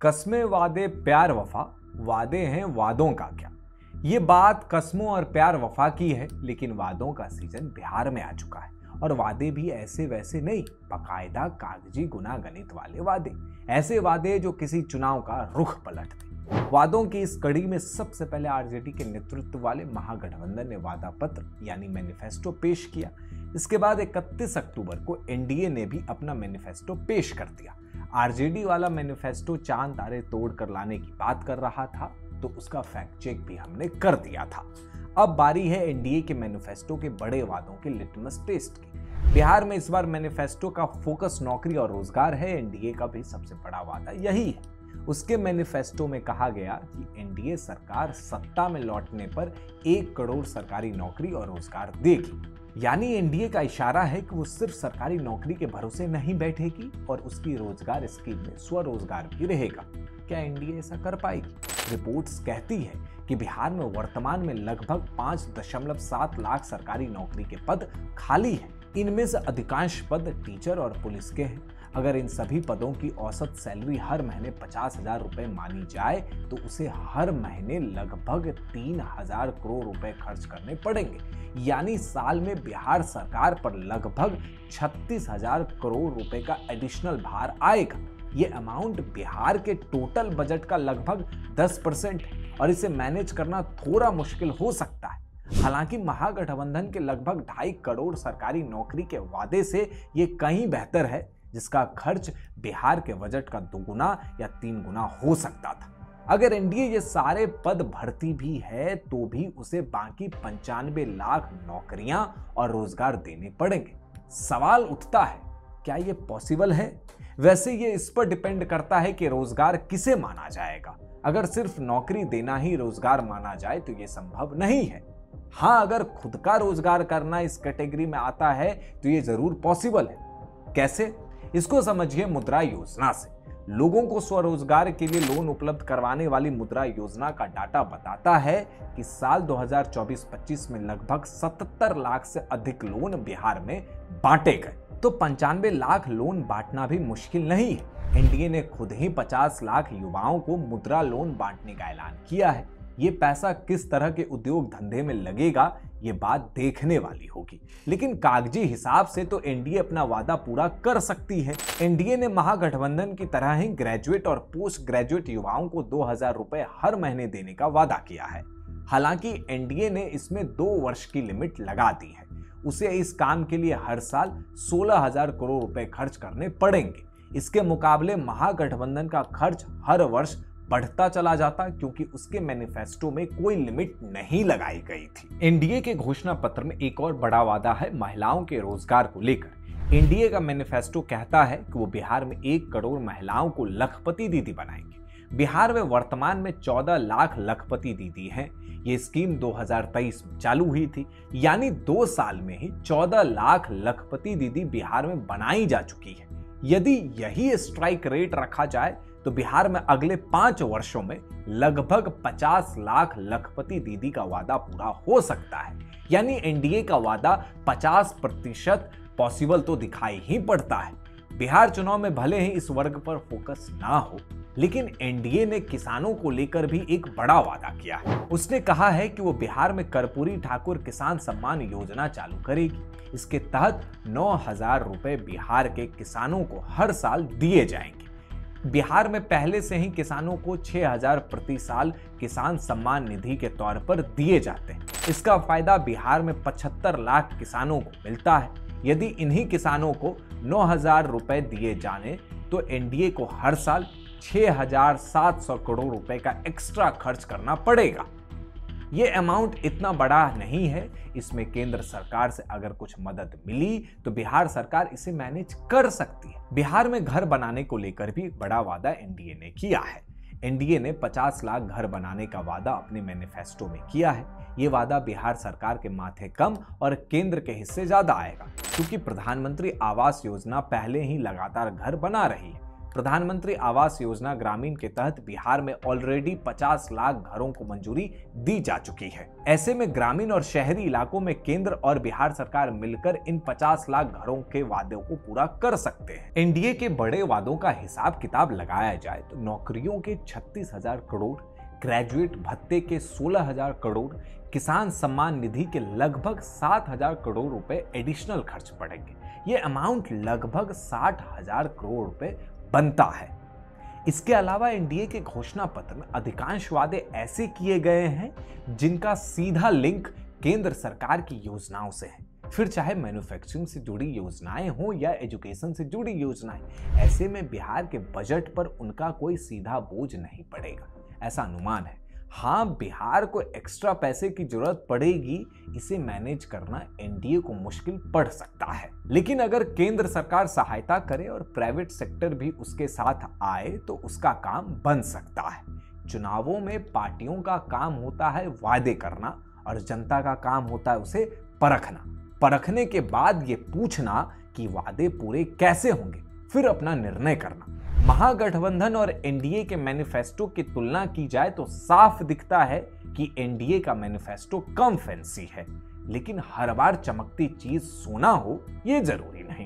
कस्में वादे प्यार वफा, वादे हैं वादों का क्या। ये बात कस्मों और प्यार वफा की है, लेकिन वादों का सीजन बिहार में आ चुका है। और वादे भी ऐसे वैसे नहीं, बाकायदा कागजी गुनागणित वाले वादे। ऐसे वादे जो किसी चुनाव का रुख पलट दे। वादों की इस कड़ी में सबसे पहले आरजेडी के नेतृत्व वाले महागठबंधन ने वादा पत्र यानी मैनिफेस्टो पेश किया। इसके बाद 31 अक्टूबर को एनडीए ने भी अपना मैनिफेस्टो पेश कर दिया। आरजेडी वाला मैनिफेस्टो चांद तारे तोड़ कर लाने की बात कर रहा था, तो उसका फैक्ट चेक भी हमने कर दिया था। अब बारी है एनडीए के मैनिफेस्टो के बड़े वादों के लिटमस टेस्ट की। बिहार में इस बार मैनिफेस्टो का फोकस नौकरी और रोजगार है। एनडीए का भी सबसे बड़ा वादा यही है। उसके मैनिफेस्टो में कहा गया कि एनडीए सरकार सत्ता में लौटने पर 1 करोड़ सरकारी नौकरी और रोजगार देगी। यानी एनडीए का इशारा है कि वो सिर्फ सरकारी नौकरी के भरोसे नहीं बैठेगी और उसकी रोजगार स्कीम में स्वरोजगार भी रहेगा। क्या एनडीए ऐसा कर पाएगी? रिपोर्ट्स कहती है कि बिहार में वर्तमान में लगभग 5.7 लाख सरकारी नौकरी के पद खाली हैं। इनमें से अधिकांश पद टीचर और पुलिस के हैं। अगर इन सभी पदों की औसत सैलरी हर महीने 50,000 रुपए मानी जाए तो उसे हर महीने लगभग 3,000 करोड़ रुपए खर्च करने पड़ेंगे। यानी साल में बिहार सरकार पर लगभग 36,000 करोड़ रुपए का एडिशनल भार आएगा। ये अमाउंट बिहार के टोटल बजट का लगभग 10% है और इसे मैनेज करना थोड़ा मुश्किल हो सकता है। हालांकि महागठबंधन के लगभग 2.5 करोड़ सरकारी नौकरी के वादे से ये कहीं बेहतर है, जिसका खर्च बिहार के बजट का 2 गुना या 3 गुना हो सकता था। अगर एनडीए ये सारे पद भरती भी है तो भी उसे बाकी 95 लाख नौकरियां और रोजगार देने पड़ेंगे। सवाल उठता है, क्या ये पॉसिबल है? वैसे ये इस पर डिपेंड करता है कि रोजगार किसे माना जाएगा। अगर सिर्फ नौकरी देना ही रोजगार माना जाए तो ये संभव नहीं है। हाँ, अगर खुद का रोजगार करना इस कैटेगरी में आता है तो ये जरूर पॉसिबल है। कैसे? इसको समझिए मुद्रा योजना से। लोगों को स्वरोजगार के लिए लोन उपलब्ध करवाने वाली मुद्रा योजना का डाटा बताता है कि साल 2024-25 में लगभग 77 लाख से अधिक लोन बिहार में बांटे गए। तो 95 लाख लोन बांटना भी मुश्किल नहीं है। एनडीए ने खुद ही 50 लाख युवाओं को मुद्रा लोन बांटने का ऐलान किया है। ये पैसा किस तरह के उद्योग धंधे में लगेगा, ये बात देखने वाली होगी। लेकिन कागजी हिसाब से तो एनडीए अपना वादा पूरा कर सकती है। एनडीए ने महागठबंधन की तरह ही ग्रेजुएट और पोस्ट ग्रेजुएट युवाओं को 2,000 रुपए हर महीने देने का वादा किया है। हालांकि एनडीए ने इसमें 2 वर्ष की लिमिट लगा दी है। उसे इस काम के लिए हर साल 16,000 करोड़ रुपए खर्च करने पड़ेंगे। इसके मुकाबले महागठबंधन का खर्च हर वर्ष बढ़ता चला जाता, क्योंकि उसके मैनिफेस्टो में कोई लिमिट नहीं लगाई गई थी। एनडीए के घोषणा पत्र में एक और बड़ा वादा है महिलाओं के रोजगार को लेकर। एनडीए का मैनिफेस्टो कहता है कि वो बिहार में 1 करोड़ महिलाओं को लखपति दीदी बनाएंगे। बिहार में वर्तमान में 14 लाख लखपति दीदी हैं। ये स्कीम 2023 में चालू हुई थी, यानी 2 साल में ही 14 लाख लखपति दीदी बिहार में बनाई जा चुकी है। यदि यही स्ट्राइक रेट रखा जाए तो बिहार में अगले 5 वर्षों में लगभग 50 लाख लखपति दीदी का वादा पूरा हो सकता है। यानी एनडीए का वादा 50% पॉसिबल तो दिखाई ही पड़ता है। बिहार चुनाव में भले ही इस वर्ग पर फोकस ना हो, लेकिन एनडीए ने किसानों को लेकर भी एक बड़ा वादा किया है। उसने कहा है कि वो बिहार में कर्पूरी ठाकुर किसान सम्मान योजना चालू करेगी। इसके तहत 9,000 रुपए बिहार के किसानों को हर साल दिए जाएंगे। बिहार में पहले से ही किसानों को 6,000 प्रति साल किसान सम्मान निधि के तौर पर दिए जाते हैं। इसका फायदा बिहार में 75 लाख किसानों को मिलता है। यदि इन्हीं किसानों को 9,000 रुपए दिए जाने तो एनडीए को हर साल 6,700 करोड़ रुपए का एक्स्ट्रा खर्च करना पड़ेगा। ये अमाउंट इतना बड़ा नहीं है। इसमें केंद्र सरकार से अगर कुछ मदद मिली तो बिहार सरकार इसे मैनेज कर सकती है। बिहार में घर बनाने को लेकर भी बड़ा वादा एनडीए ने किया है। एनडीए ने 50 लाख घर बनाने का वादा अपने मैनिफेस्टो में किया है। ये वादा बिहार सरकार के माथे कम और केंद्र के हिस्से ज्यादा आएगा, क्योंकि प्रधानमंत्री आवास योजना पहले ही लगातार घर बना रही है। प्रधानमंत्री आवास योजना ग्रामीण के तहत बिहार में ऑलरेडी 50 लाख घरों को मंजूरी दी जा चुकी है। ऐसे में ग्रामीण और शहरी इलाकों में केंद्र और बिहार सरकार मिलकर इन 50 लाख घरों के वादों को पूरा कर सकते हैं। एनडीए के बड़े वादों का हिसाब किताब लगाया जाए तो नौकरियों के 36,000 करोड़, ग्रेजुएट भत्ते के 16,000 करोड़, किसान सम्मान निधि के लगभग 7,000 करोड़ रुपए एडिशनल खर्च पड़ेंगे। ये अमाउंट लगभग 60,000 करोड़ रुपए बनता है। इसके अलावा एनडीए के घोषणा पत्र में अधिकांश वादे ऐसे किए गए हैं जिनका सीधा लिंक केंद्र सरकार की योजनाओं से है, फिर चाहे मैन्युफैक्चरिंग से जुड़ी योजनाएं हो या एजुकेशन से जुड़ी योजनाएं। ऐसे में बिहार के बजट पर उनका कोई सीधा बोझ नहीं पड़ेगा, ऐसा अनुमान है। हाँ, बिहार को एक्स्ट्रा पैसे की जरूरत पड़ेगी, इसे मैनेज करना एनडीए को मुश्किल पड़ सकता है। लेकिन अगर केंद्र सरकार सहायता करे और प्राइवेट सेक्टर भी उसके साथ आए तो उसका काम बन सकता है। चुनावों में पार्टियों का काम होता है वादे करना और जनता का काम होता है उसे परखना। परखने के बाद ये पूछना कि वादे पूरे कैसे होंगे, फिर अपना निर्णय करना। महागठबंधन और एनडीए के मैनिफेस्टो की तुलना की जाए तो साफ दिखता है कि एनडीए का मैनिफेस्टो कम फैंसी है, लेकिन हर बार चमकती चीज सोना हो ये जरूरी नहीं।